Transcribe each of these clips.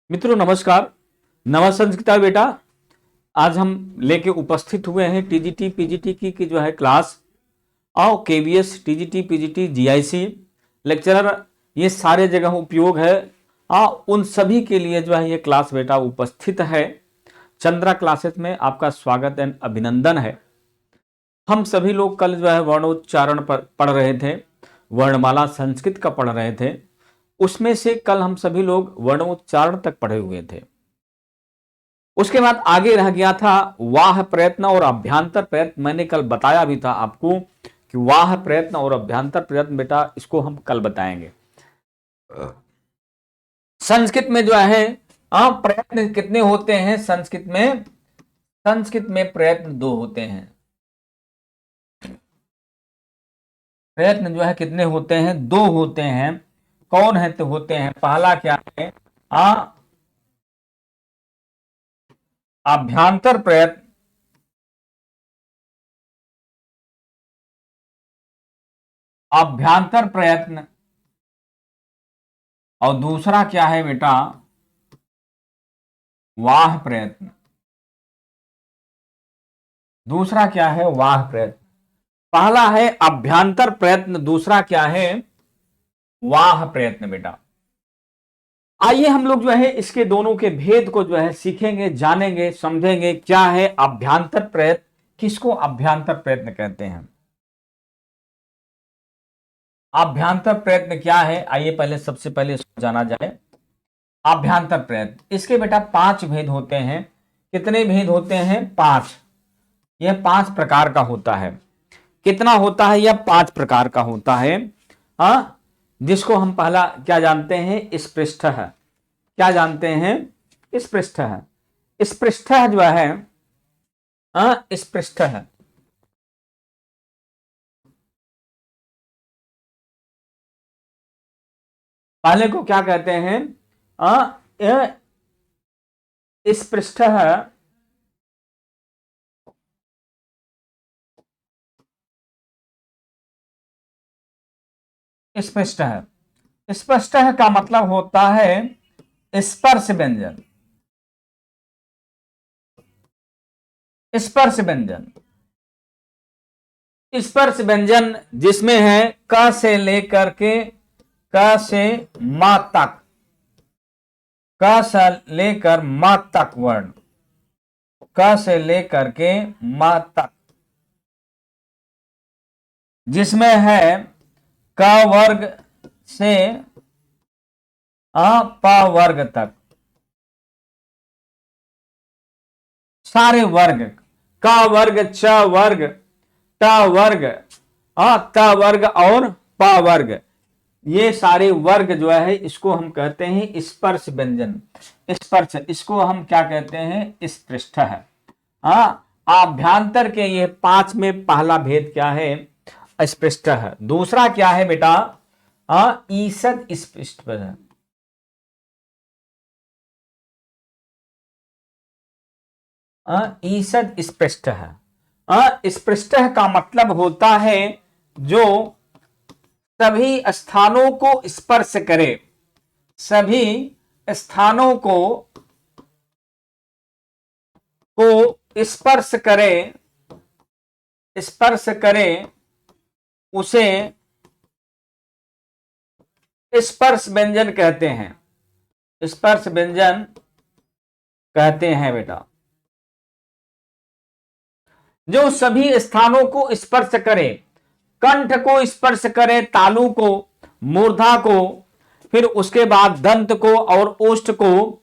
मित्रों नमस्कार। नवा संस्कृता बेटा, आज हम लेके उपस्थित हुए हैं टीजीटी पीजीटी की जो है क्लास। आओ KVS TGT PGT GIC lecturer ये सारे जगह उपयोग है। उन सभी के लिए जो है ये क्लास बेटा उपस्थित है। चंद्रा क्लासेस में आपका स्वागत एंड अभिनंदन है। हम सभी लोग कल जो है वर्णोच्चारण पर पढ़ रहे थे, वर्णमाला संस्कृत का पढ़ रहे थे। उसमें से कल हम सभी लोग वर्णोच्चारण तक पढ़े हुए थे। उसके बाद आगे रह गया था वाह प्रयत्न और अभ्यांतर प्रयत्न। मैंने कल बताया भी था आपको कि वाह प्रयत्न और अभ्यांतर प्रयत्न बेटा इसको हम कल बताएंगे। संस्कृत में जो है प्रयत्न कितने होते हैं? संस्कृत में प्रयत्न 2 होते हैं। प्रयत्न जो है कितने होते हैं? 2 होते हैं। कौन है? तो होते हैं, पहला क्या है? अभ्यांतर प्रयत्न, अभ्यांतर प्रयत्न। और दूसरा क्या है बेटा? वाह प्रयत्न। दूसरा क्या है? वाह प्रयत्न। पहला है अभ्यांतर प्रयत्न, दूसरा क्या है? वाह प्रयत्न बेटा। आइए हम लोग जो है इसके दोनों के भेद को जो है सीखेंगे, जानेंगे, समझेंगे। क्या है अभ्यांतर प्रयत्न? किसको अभ्यांतर प्रयत्न कहते हैं? अभ्यांतर प्रयत्न क्या है? आइए पहले सबसे पहले इसको जाना जाए। अभ्यांतर प्रयत्न, इसके बेटा 5 भेद होते हैं। कितने भेद होते हैं? 5। यह 5 प्रकार का होता है। कितना होता है? यह 5 प्रकार का होता है। जिसको हम पहला क्या जानते हैं? स्पृष्ट है। क्या जानते हैं? स्पृष्ट है। स्पृष्ट जो है स्पृष्ट है। पहले को क्या कहते हैं? स्पृष्ट है। स्पष्ट है। स्पष्ट है का मतलब होता है स्पर्श व्यंजन। स्पर्श व्यंजन, स्पर्श व्यंजन जिसमें है क से लेकर के क से मा तक, क से लेकर मा तक वर्ण, क से लेकर के मा तक, जिसमें है क वर्ग से प वर्ग तक सारे वर्ग, क वर्ग, च वर्ग, ट वर्ग, त वर्ग और प वर्ग, ये सारे वर्ग जो है इसको हम कहते हैं स्पर्श व्यंजन। स्पर्श, इसको हम क्या कहते हैं? स्पृष्ट है। आभ्यांतर के ये 5 में पहला भेद क्या है? स्पृष्ट है। दूसरा क्या है बेटा? ईषद स्पृष्ट है। ईषद स्पृष्ट है। स्पृष्ट का मतलब होता है जो सभी स्थानों को स्पर्श करे, सभी स्थानों को स्पर्श करे, स्पर्श करे, उसे स्पर्श व्यंजन कहते हैं। स्पर्श व्यंजन कहते हैं बेटा। जो सभी स्थानों को स्पर्श करे, कंठ को स्पर्श करे, तालु को, मूर्धा को, फिर उसके बाद दंत को और ओष्ठ को,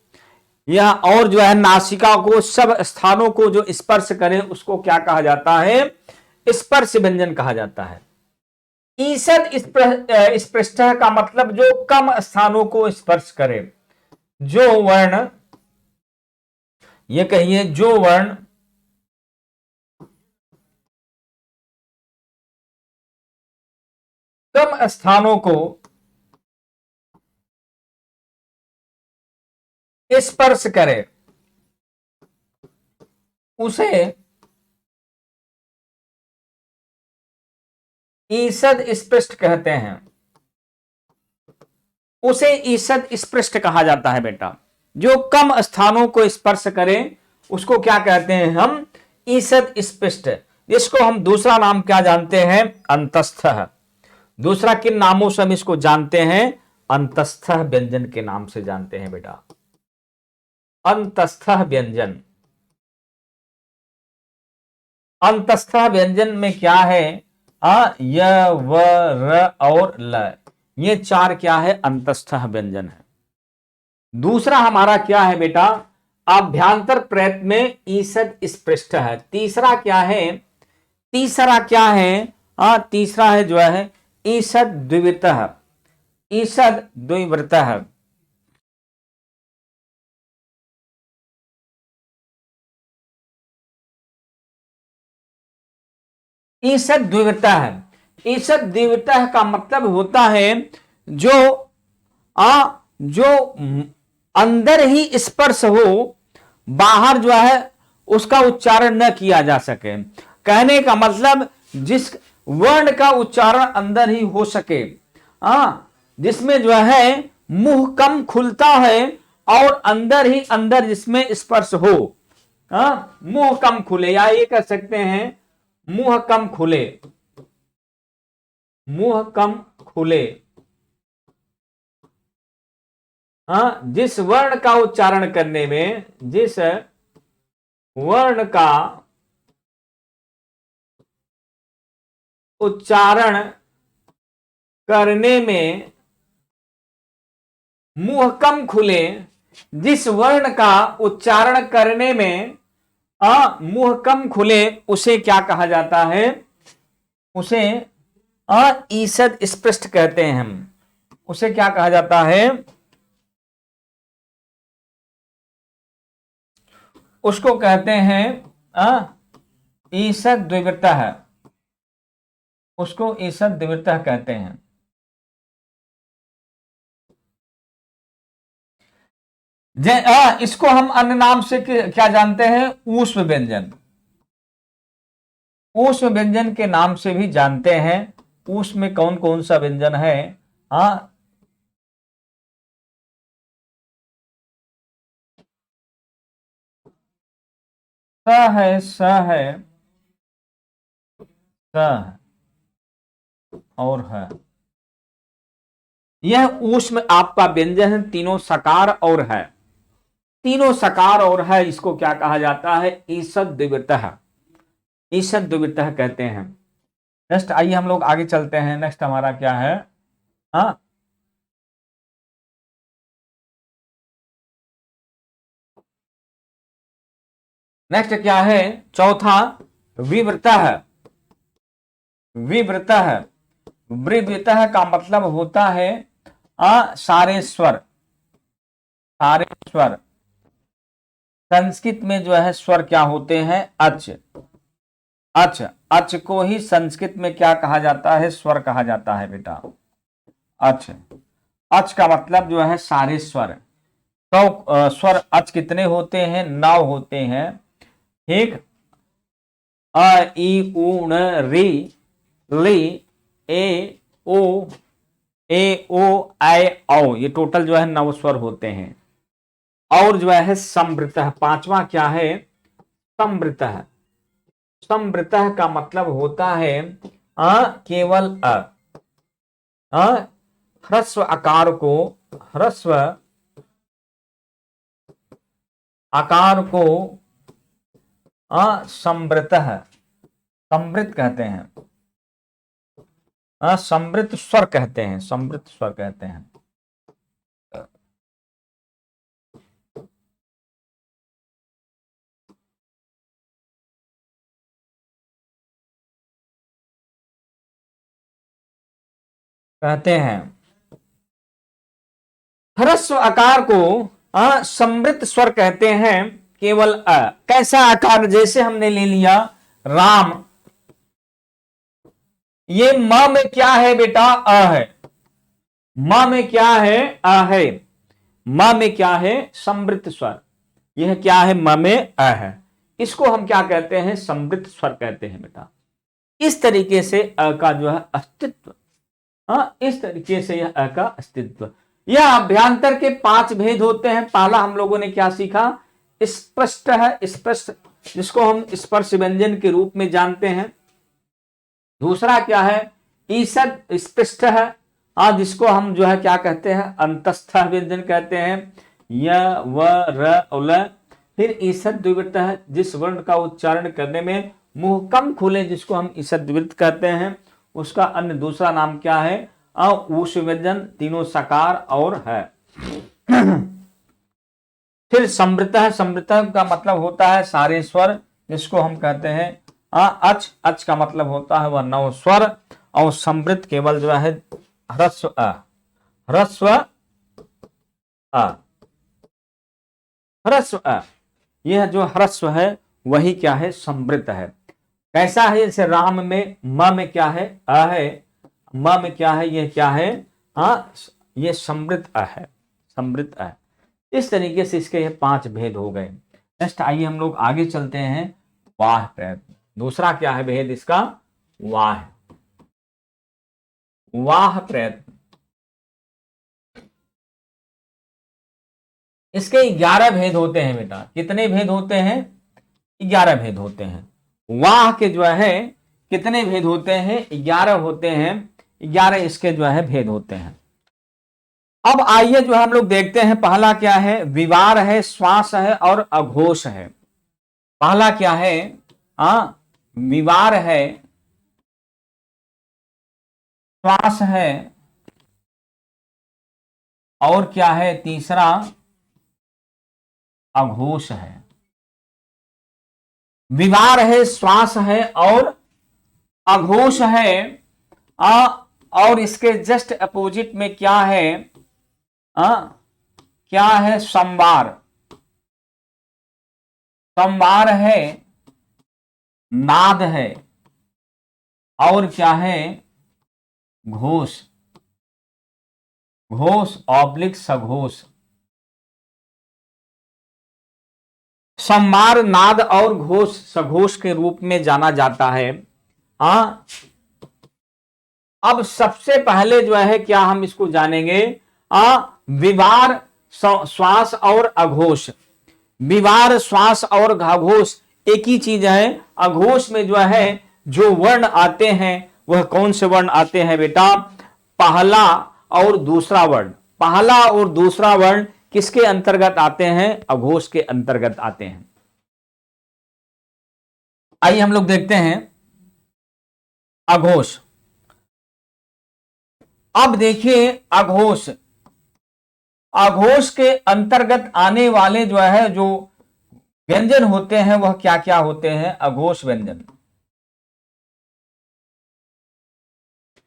या और जो है नासिका को, सब स्थानों को जो स्पर्श करे उसको क्या कहा जाता है? स्पर्श व्यंजन कहा जाता है। ईषद स्पृष्ट का मतलब जो कम स्थानों को स्पर्श करे। जो वर्ण, ये कहिए जो वर्ण कम स्थानों को स्पर्श करे उसे ईषद स्पृष्ट कहते हैं। उसे ईषद स्पृष्ट कहा जाता है बेटा। जो कम स्थानों को स्पर्श करे उसको क्या कहते हैं हम? ईषद स्पृष्ट। इसको हम दूसरा नाम क्या जानते हैं? अंतस्थ। दूसरा किन नामों से हम इसको जानते हैं? अंतस्थ व्यंजन के नाम से जानते हैं बेटा, अंतस्थ व्यंजन। अंतस्थ व्यंजन में क्या है? य, व, र और ल, ये चार क्या है? अंतस्थ व्यंजन है। दूसरा हमारा क्या है बेटा? अभ्यांतर प्रयत्न में ईषद स्पृष्ट है। तीसरा क्या है? तीसरा क्या है? तीसरा है जो है ईषद द्विवृत्त। ईषद द्विवृत्त है। ईषद द्विवृत्त है। ईषद द्विवृत्त का मतलब होता है जो अंदर ही स्पर्श हो, बाहर जो है उसका उच्चारण न किया जा सके। कहने का मतलब जिस वर्ण का उच्चारण अंदर ही हो सके, जिसमें जो है मुंह कम खुलता है और अंदर ही अंदर जिसमें स्पर्श हो, मुंह कम खुले, या ये कह सकते हैं मुंह कम खुले, मुंह कम खुले। जिस वर्ण का उच्चारण करने में, जिस वर्ण का उच्चारण करने में मुंह कम खुले, जिस वर्ण का उच्चारण करने में मुंह कम खुले, उसे क्या कहा जाता है? उसे ईषद स्पृष्ट कहते हैं हम। उसे क्या कहा जाता है? उसको कहते हैं ईषद द्विवृत्त है। उसको ईषद द्विवृत्त कहते हैं। इसको हम अन्य नाम से क्या जानते हैं? ऊष्म व्यंजन। ऊष्म व्यंजन के नाम से भी जानते हैं। ऊष्म में कौन कौन सा व्यंजन है? स है, स है, स और है। यह ऊष्म आपका व्यंजन है, तीनों सकार और है। तीनों सकार और है, इसको क्या कहा जाता है? ईषद द्विवृत्त। ईषद द्विवृत्त कहते हैं। नेक्स्ट आइए हम लोग आगे चलते हैं। नेक्स्ट हमारा क्या है? नेक्स्ट क्या है? चौथा विवृत है। विवृत है। विवृत का मतलब होता है सारे स्वर। सारे स्वर। संस्कृत में जो है स्वर क्या होते हैं? अच। अच। अच को ही संस्कृत में क्या कहा जाता है? स्वर कहा जाता है बेटा, अच। अच का मतलब जो है सारे स्वर। तो स्वर अच कितने होते हैं? 9 होते हैं। ठीक। अ, ई, उ, ण, री, ली, ए, ओ, ऐ, औ, ये टोटल जो है 9 स्वर होते हैं। और जो है समवृत। पांचवा क्या है? समवृत। समवृत का मतलब होता है केवल ह्रस्व आकार को, ह्रस्व आकार को समवृत, समवृत कहते हैं। समवृत स्वर कहते हैं, समवृत स्वर कहते हैं। कहते हैं ह्रस्व आकार को समवृत स्वर कहते हैं, केवल अ। कैसा आकार? जैसे हमने ले लिया राम, ये म में क्या है बेटा? अ है। म में क्या है? अ है। म में क्या है? समवृत स्वर। यह क्या है? म में अ है। इसको हम क्या कहते हैं? समवृत स्वर कहते हैं बेटा। इस तरीके से अ का जो है अस्तित्व, इस तरीके से यह अ का अस्तित्व। यह अभ्यांतर के 5 भेद होते हैं। पहला हम लोगों ने क्या सीखा, स्पष्ट है, स्पष्ट जिसको हम स्पर्श व्यंजन के रूप में जानते हैं। दूसरा क्या है, ईषद स्पष्ट है, जिसको हम जो है क्या कहते हैं, अंतस्थ व्यंजन कहते हैं, य व र ल। फिर ईषद द्विवृत्त है, जिस वर्ण का उच्चारण करने में मुंह कम खुले जिसको हम ईषद द्विवृत्त कहते हैं, उसका अन्य दूसरा नाम क्या है, ऊष्म व्यंजन, तीनों सकार और है। फिर समृत है, समृत का मतलब होता है सारे स्वर, जिसको हम कहते हैं अच, अच का मतलब होता है वह 9 स्वर, और समृत केवल जो है ह्रस्व अ, ह्रस्व अ, ह्रस्व अ, यह जो ह्रस्व है वही क्या है, समृत है। कैसा है, जैसे राम में म में क्या है, अ है, म में क्या है, यह क्या है, ये समृत अ है, समृत अ। इस तरीके से इसके ये 5 भेद हो गए। नेक्स्ट आइए हम लोग आगे चलते हैं, वाह प्रयत्न। दूसरा क्या है भेद इसका, वाह, वाह प्रयत्न। इसके 11 भेद होते हैं बेटा। कितने भेद होते हैं, 11 भेद होते हैं। वाह के जो है कितने भेद होते हैं, 11 होते हैं। 11 इसके जो है भेद होते हैं। अब आइए जो हम लोग देखते हैं, पहला क्या है, विवार है, श्वास है और अघोष है। पहला क्या है, विवार है, श्वास है, और क्या है तीसरा, अघोष है। विवार है, श्वास है और अघोष है। आ, और इसके जस्ट अपोजिट में क्या है, क्या है, संवार, संवार है, नाद है, और क्या है, घोष, घोष ऑब्लिक सघोष। संवार, नाद और घोष सघोष के रूप में जाना जाता है। अब सबसे पहले जो है क्या हम इसको जानेंगे, विवार, श्वास और अघोष। विवार, श्वास और अघोष एक ही चीज है। अघोष में जो है जो वर्ण आते हैं वह कौन से वर्ण आते हैं बेटा, पहला और दूसरा वर्ण। पहला और दूसरा वर्ण किसके अंतर्गत आते हैं, अघोष के अंतर्गत आते हैं। आइए हम लोग देखते हैं अघोष। अब देखिए अघोष, अघोष के अंतर्गत आने वाले जो है जो व्यंजन होते हैं वह क्या क्या होते हैं, अघोष व्यंजन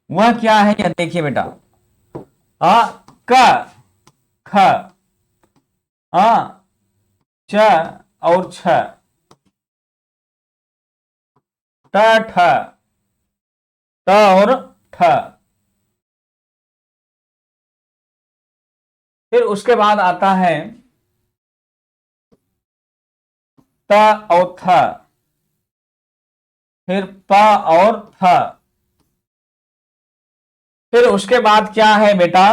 वह क्या है, यह देखिए बेटा, क, ख, च और छ, ट, ठ, त और ठ। फिर उसके बाद आता है त और थ, फिर प और थ। फिर उसके बाद क्या है बेटा,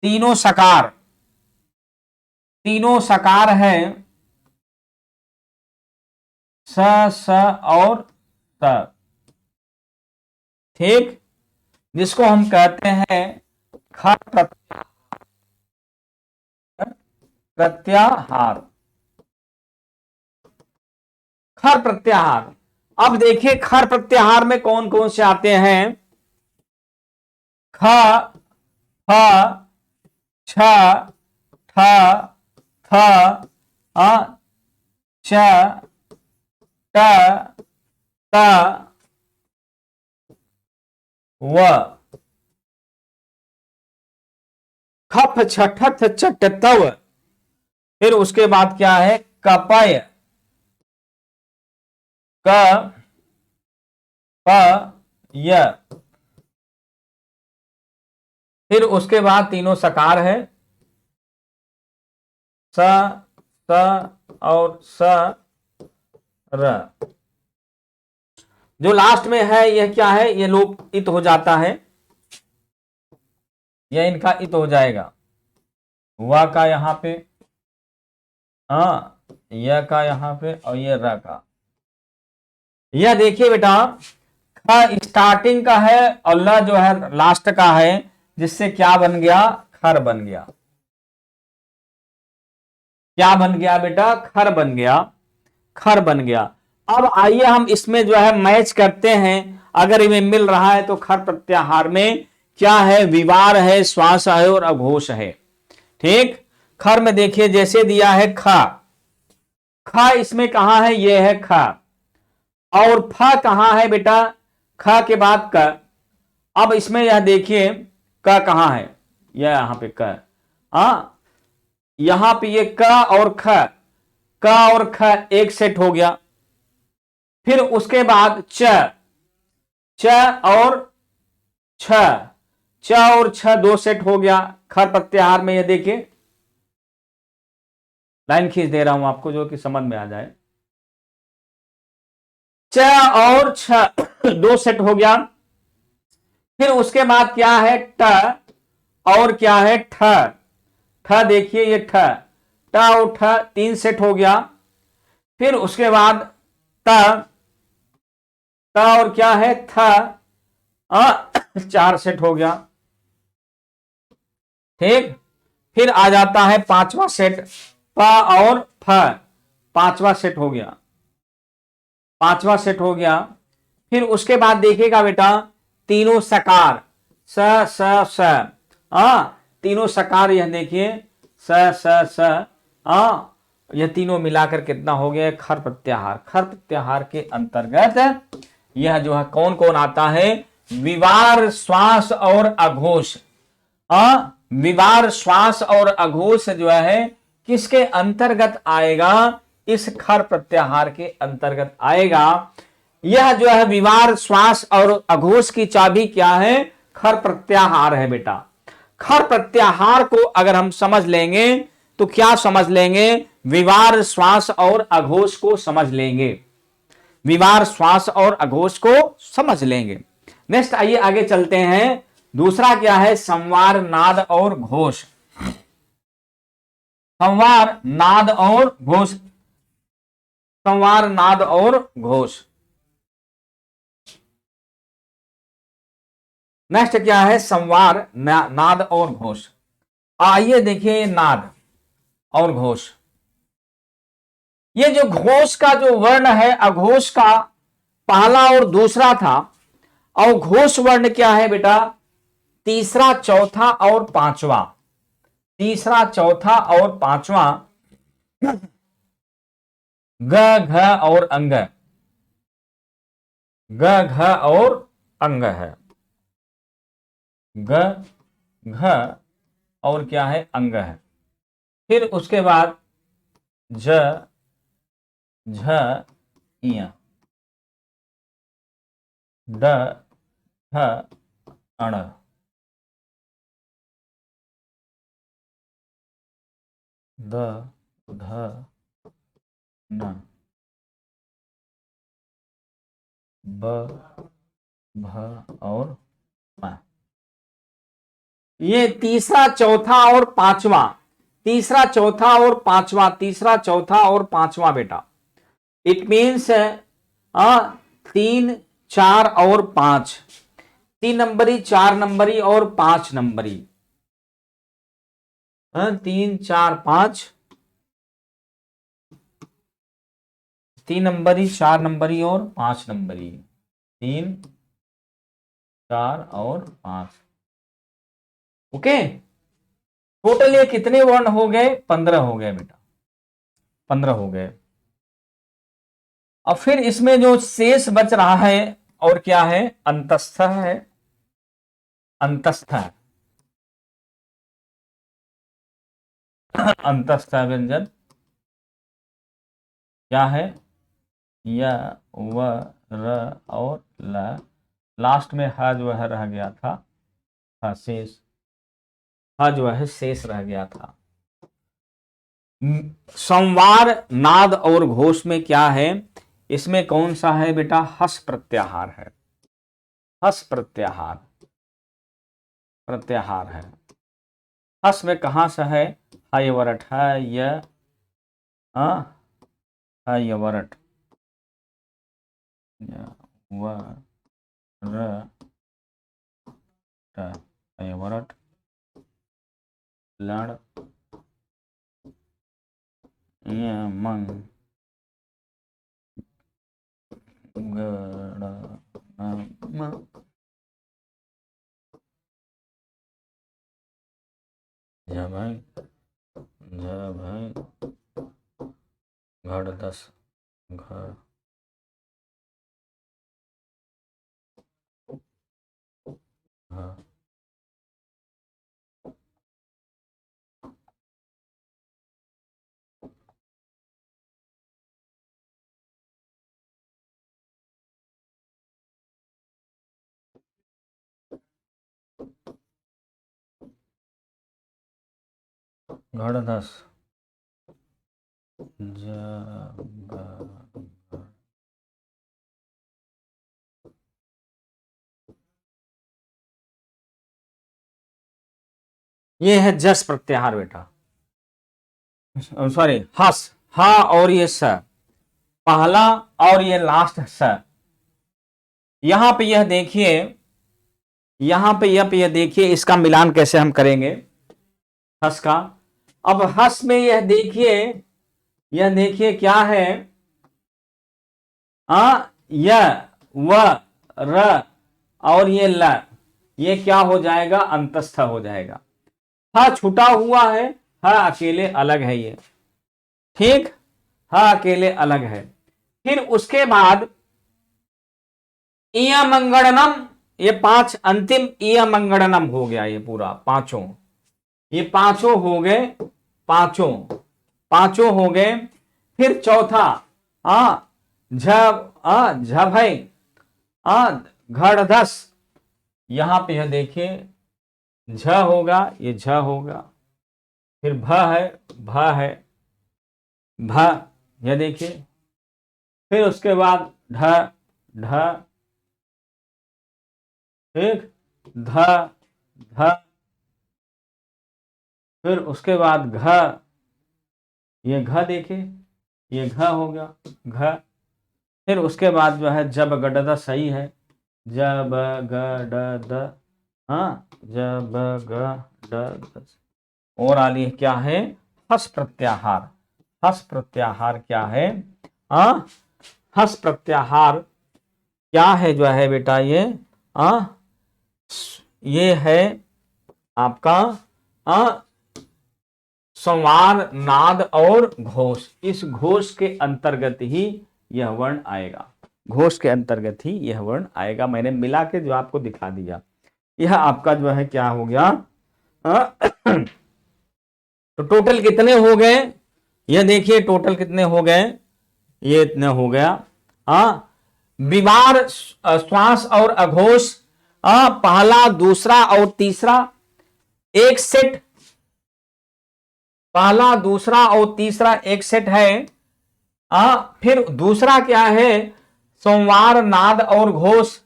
तीनों सकार, तीनों सकार है, स, स और त। ठीक, जिसको हम कहते हैं ख प्रत्याहार, खर प्रत्याहार। अब देखिए खर प्रत्याहार में कौन कौन से आते हैं, ख, फ, छ, ठ, थ, च, ट, त, व। खप छठथ चट तव। फिर उसके बाद क्या है, कपय, क, प, य। फिर उसके बाद तीनों सकार है, स, स और स, र। जो लास्ट में है यह क्या है, यह लोप इत हो जाता है। यह इनका इत हो जाएगा, वा का यहाँ पे, हाँ यह का यहाँ पे, और ये र का। यह देखिए बेटा, ख स्टार्टिंग का है और ल जो है लास्ट का है, जिससे क्या बन गया, खर बन गया। क्या बन गया बेटा, खर बन गया, खर बन गया। अब आइए हम इसमें जो है मैच करते हैं, अगर इन्हें मिल रहा है तो खर प्रत्याहार में क्या है, विवार है, श्वास है और अघोष है। ठीक, खर में देखिए जैसे दिया है ख, ख इसमें कहां है, ये है ख, और फ कहां है बेटा, ख के बाद क। अब इसमें यह देखिए क कहां है, यह यहां पे क, यहां पे ये क और ख, क और ख एक सेट हो गया। फिर उसके बाद च, च और छ, च और छ दो सेट हो गया खर प्रत्याहार में। ये देखिए लाइन खींच दे रहा हूं आपको जो कि समझ में आ जाए। च और छ दो सेट हो गया। फिर उसके बाद क्या है, ट और क्या है, ठ, ठ देखिए ये ठ, ट और ठ तीन सेट हो गया। फिर उसके बाद त, त और क्या है, थ, चार सेट हो गया। ठीक, फिर आ जाता है पांचवा सेट, प और फ, पांचवा सेट हो गया, पांचवा सेट हो गया। फिर उसके बाद देखिएगा बेटा, तीनों सकार, स स स, तीनों सकार, यह देखिए स स स, यह तीनों मिलाकर कितना हो गया, खर प्रत्याहार। खर प्रत्याहार के अंतर्गत यह जो है कौन कौन आता है, विवार, श्वास और अघोष। विवार, श्वास और अघोष जो है किसके अंतर्गत आएगा, इस खर प्रत्याहार के अंतर्गत आएगा। यह जो है विवार, श्वास और अघोष की चाबी क्या है, खर प्रत्याहार है बेटा। खर प्रत्याहार को अगर हम समझ लेंगे तो क्या समझ लेंगे, विवार, श्वास और अघोष को समझ लेंगे, विवार, श्वास और अघोष को समझ लेंगे। नेक्स्ट आइए आगे चलते हैं। दूसरा क्या है, संवार, नाद और घोष। संवार, नाद और घोष, संवार, नाद और घोष। नेक्स्ट क्या है, संवार, नाद और घोष। आइए देखिए नाद और घोष। ये जो घोष का जो वर्ण है, अघोष का पहला और दूसरा था, और घोष वर्ण क्या है बेटा, तीसरा, चौथा और पांचवा, तीसरा, चौथा और पांचवा, ग, घ और अंग, ग, घ और अंग है, ग, घ और क्या है, अंग है। फिर उसके बाद ज, झ, इया, ड, ढ, अण, द, ध, न, ब, भ और म। ये तीसरा, चौथा और पांचवा, तीसरा, चौथा और पांचवा, तीसरा, चौथा और पांचवा बेटा। इट मीन्स 3, 4 और 5, 3 नंबरी, 4 नंबरी और 5 नंबरी, 3, 4, 5, 3 नंबरी, 4 नंबरी और 5 नंबरी, 3, 4 और 5। ओके, टोटल ये कितने वर्ण हो गए, 15 हो गए बेटा, 15 हो गए। अब फिर इसमें जो शेष बच रहा है और क्या है, अंतस्थ है, अंतस्थ है, अंतस्थ व्यंजन क्या है, य, व, र और ल, लास्ट में ह जो है रह गया था, शेष, ह जो है शेष रह गया था। संवार, नाद और घोष में क्या है, इसमें कौन सा है बेटा, हस प्रत्याहार है, हस प्रत्याहार, प्रत्याहार है। हस में कहाँ से है, हाय वरट है य, हाय वरट व र हाय वरट लड़ य मंग गड़ म झ भाई घड़ दस घड़ हाँ घड़ दस ज ये है जस प्रत्याहार बेटा, सॉरी हस, हा और ये स, पहला और ये लास्ट स। यहां पे यह देखिए, यहां पे यह देखिए, इसका मिलान कैसे हम करेंगे हस का। अब हस में यह देखिए क्या है, य व र और ये ल, ये क्या हो जाएगा, अंतस्थ हो जाएगा। हा छुटा हुआ है, हा अकेले अलग है ये, ठीक, हा अकेले अलग है। फिर उसके बाद इय मंगणनम, ये 5 अंतिम इय मंगणनम हो गया, ये पूरा पांचों, ये पांचों हो गए, पांचों हो गए। फिर चौथा झ घड़धस, यहां पे यह देखिए झ होगा, ये झ होगा, फिर भ है भ, यह देखिए, फिर उसके बाद ढ ढ, ठीक, ध ध, फिर उसके बाद घ, ये घ देखिए, ये घ हो गया घ। फिर उसके बाद जो है जब गडद सही है, जब गडद, जब गडद, और आली क्या है, हस प्रत्याहार। हस प्रत्याहार क्या है, हस प्रत्याहार क्या है जो है बेटा, ये है आपका संवार, नाद और घोष। इस घोष के अंतर्गत ही यह वर्ण आएगा, घोष के अंतर्गत ही यह वर्ण आएगा। मैंने मिला के जो आपको दिखा दिया, यह आपका जो है क्या हो गया। तो टोटल कितने हो गए, यह देखिए टोटल कितने हो गए, ये इतने हो गया। विवार, श्वास और अघोष, पहला दूसरा और तीसरा एक सेट, पहला दूसरा और तीसरा एक सेट है। फिर दूसरा क्या है, सोमवार, नाद और घोष,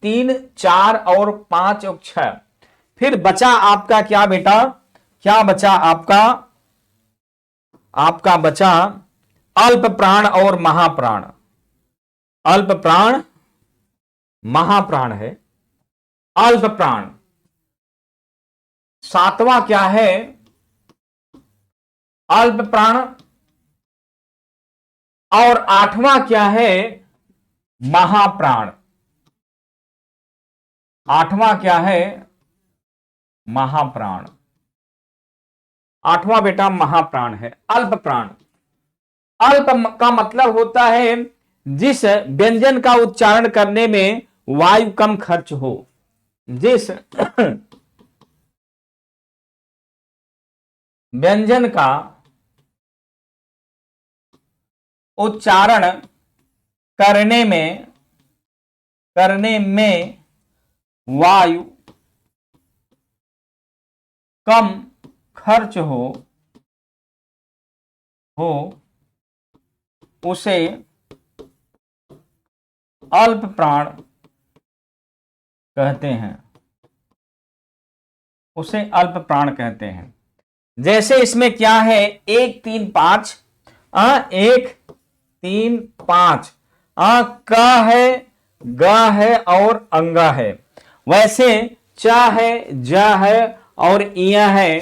3 4 और 5 और 6। फिर बचा आपका क्या बेटा, क्या बचा आपका, आपका बचा अल्प प्राण और महाप्राण। अल्प प्राण महाप्राण है, अल्प प्राण। सातवां क्या है, अल्प प्राण, और आठवां क्या है, महाप्राण। आठवां क्या है, महाप्राण। आठवां बेटा महाप्राण है, अल्प प्राण। अल्प का मतलब होता है जिस व्यंजन का उच्चारण करने में वायु कम खर्च हो, जिस व्यंजन का उच्चारण करने में वायु कम खर्च हो उसे अल्प प्राण कहते हैं, उसे अल्प प्राण कहते हैं। जैसे इसमें क्या है, 1 3 5, 1 3 5, क है, ग है और अंगा है। वैसे च है, ज है और इय है,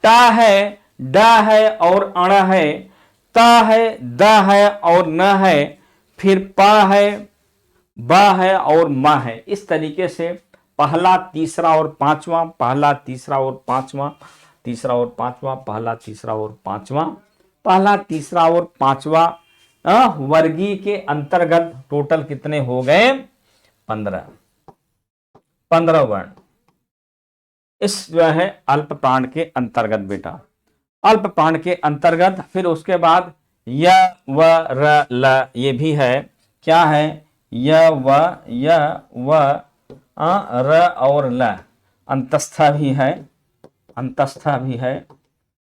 ट है, ड है और अण है, त है, द है और न है, फिर प है, ब है और म है। इस तरीके से पहला, तीसरा और पांचवा, पहला, तीसरा और पांचवा, तीसरा और पांचवा, पहला, तीसरा और पांचवा, पहला, तीसरा और पांचवा वर्गीय के अंतर्गत टोटल कितने हो गए? 15 वर्ण इस जो है अल्प प्राण के अंतर्गत बेटा, अल्प प्राण के अंतर्गत। फिर उसके बाद य व र ल ये भी है, क्या है? य व र और ल, अंतस्था भी है, अंतस्था भी है,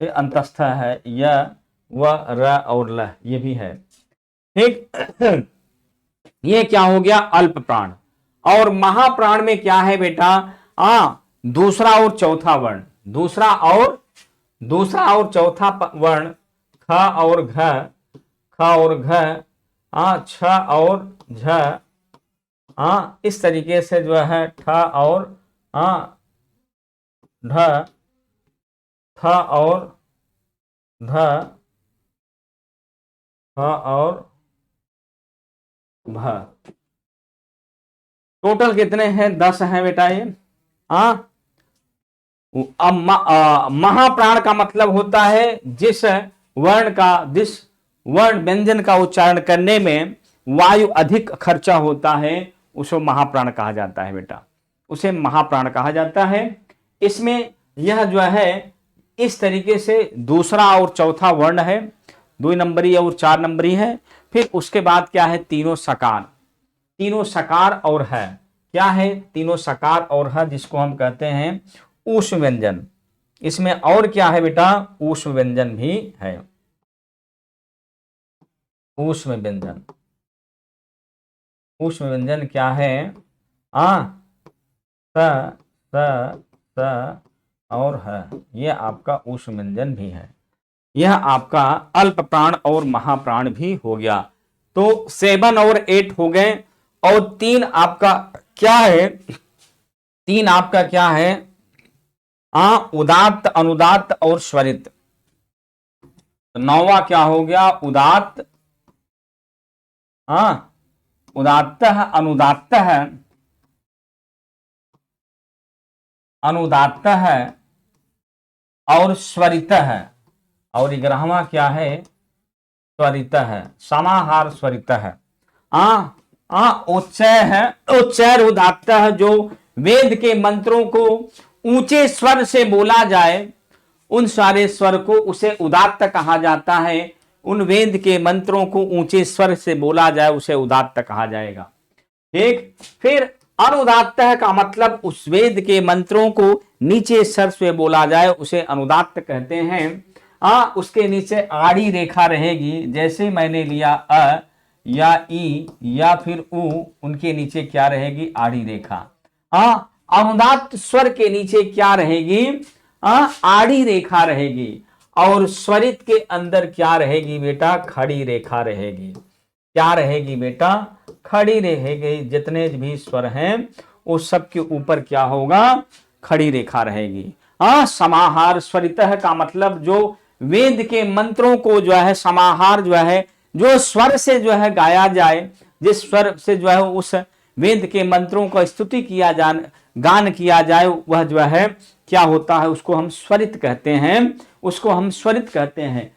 फिर अंतस्था है, य व र और ल ये भी है। ठीक, ये क्या हो गया? अल्प प्राण। और महाप्राण में क्या है बेटा? दूसरा और चौथा वर्ण, दूसरा और चौथा वर्ण, ख और घ, ख और घ, छ और झ, इस तरीके से जो है ठ और ढ, थ और ध, थ और भ। टोटल कितने हैं? 10 हैं बेटा ये। महाप्राण का मतलब होता है जिस वर्ण व्यंजन का उच्चारण करने में वायु अधिक खर्चा होता है, उसे महाप्राण कहा जाता है बेटा, उसे महाप्राण कहा जाता है। इसमें यह जो है इस तरीके से दूसरा और चौथा वर्ण है, 2 नंबरी और 4 नंबरी है। फिर उसके बाद क्या है? तीनों सकार और है। क्या है? तीनों सकार और है, जिसको हम कहते हैं ऊष्म व्यंजन। इसमें और क्या है बेटा? ऊष्म व्यंजन भी है, ऊष्म व्यंजन। ऊष्म व्यंजन क्या है? स और है, यह आपका ऊष्म व्यंजन भी है। यह आपका अल्प प्राण और महाप्राण भी हो गया। तो 7 और 8 हो गए। और 3 आपका क्या है? 3 आपका क्या है? उदात्त, अनुदात्त और स्वरित। तो 9वां क्या हो गया? उदात्त, उदात्त है, अनुदात्त है, अनुदात्त है और स्वरित है। और 11वां क्या है? स्वरित है, समाहार स्वरित है। उच्चय है, उच्चैर उदात्त है, जो वेद के मंत्रों को ऊंचे स्वर से बोला जाए, उन सारे स्वर को उसे उदात्त कहा जाता है। उन वेद के मंत्रों को ऊंचे स्वर से बोला जाए, उसे उदात्त कहा जाएगा। ठीक। फिर अनुदात्त का मतलब उस वेद के मंत्रों को नीचे स्वर से बोला जाए, उसे अनुदात्त कहते हैं। उसके नीचे आड़ी रेखा रहेगी, जैसे मैंने लिया अ या ई या फिर उ, उनके नीचे क्या रहेगी? आड़ी रेखा। अनुदात्त स्वर के नीचे क्या रहेगी? आड़ी रेखा रहेगी। और स्वरित के अंदर क्या रहेगी बेटा? खड़ी रेखा रहेगी। क्या रहेगी बेटा? खड़ी रहेगी। जितने भी स्वर हैं उस सब के ऊपर क्या होगा? खड़ी रेखा रहेगी। समाहार स्वरित का मतलब जो वेद के मंत्रों को जो है समाहार जो है, जो स्वर से जो है गाया जाए, जिस स्वर से जो है उस वेद के मंत्रों को स्तुति किया जाए, गान किया जाए, वह जो है क्या होता है? उसको हम स्वरित कहते हैं, उसको हम स्वरित कहते हैं।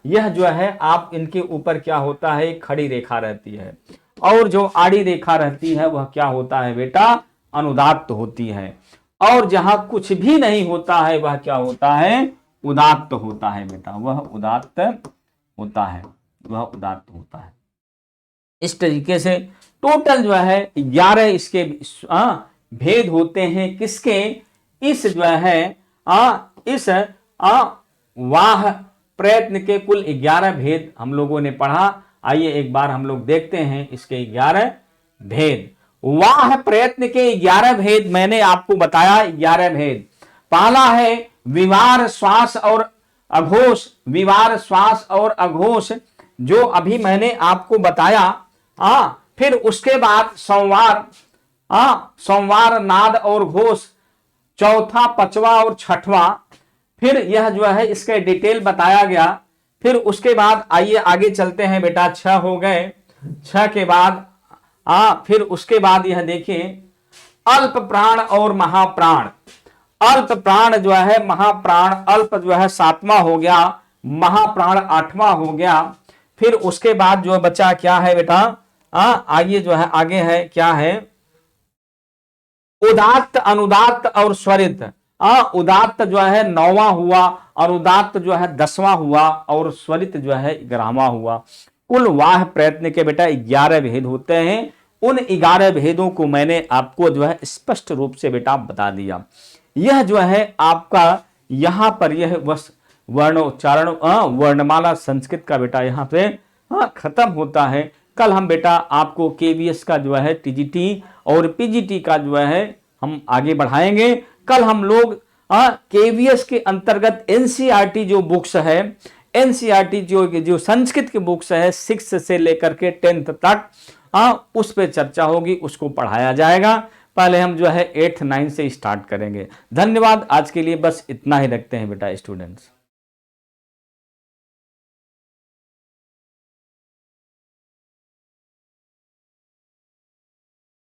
यह जो है आप इनके ऊपर क्या होता है? खड़ी रेखा रहती है। और जो आड़ी रेखा रहती है वह क्या होता है बेटा? अनुदात्त होती है। और जहां कुछ भी नहीं होता है वह क्या होता है? उदात्त होता है बेटा, वह उदात्त होता है, वह उदात्त होता है। इस तरीके से टोटल जो है 11 इसके भेद होते हैं। किसके? इस जो है इस वाह प्रयत्न के कुल 11 भेद हम लोगों ने पढ़ा। आइए एक बार हम लोग देखते हैं इसके 11 भेद। वाह प्रयत्न के 11 भेद मैंने आपको बताया, 11 भेद। पहला है विवार श्वास और अघोष, विवार श्वास और अघोष जो अभी मैंने आपको बताया। फिर उसके बाद संवार, संवार नाद और घोष, चौथा, पांचवा और छठवां। फिर यह जो है इसके डिटेल बताया गया। फिर उसके बाद आइए आगे चलते हैं बेटा, 6 हो गए। 6 के बाद फिर उसके बाद यह देखिए अल्प प्राण और महाप्राण। अल्प प्राण जो है, महाप्राण, अल्प जो है 7वां हो गया, महाप्राण 8वां हो गया। फिर उसके बाद जो बचा क्या है बेटा, आइए जो है आगे है क्या है, उदात्त, अनुदात्त और स्वरित। उदात्त जो है 9वां हुआ, और उदात्त जो है 10वां हुआ, और स्वरित जो है 11वां हुआ। कुल वाह प्रयत्न के बेटा 11 भेद होते हैं। उन 11 भेदों को मैंने आपको जो है स्पष्ट रूप से बेटा बता दिया। यह जो है आपका यहां पर यह वर्णोच्चारण वर्णमाला संस्कृत का बेटा यहां पे खत्म होता है। कल हम बेटा आपको केवीएस का जो है टीजीटी और पीजीटी का जो है हम आगे बढ़ाएंगे। कल हम लोग केवीएस के अंतर्गत एनसीईआरटी जो बुक्स है, एनसीईआरटी जो संस्कृत की बुक्स है 6 से लेकर के 10th तक उस पे चर्चा होगी, उसको पढ़ाया जाएगा। पहले हम जो है 8th 9th से स्टार्ट करेंगे। धन्यवाद, आज के लिए बस इतना ही रखते हैं बेटा स्टूडेंट्स।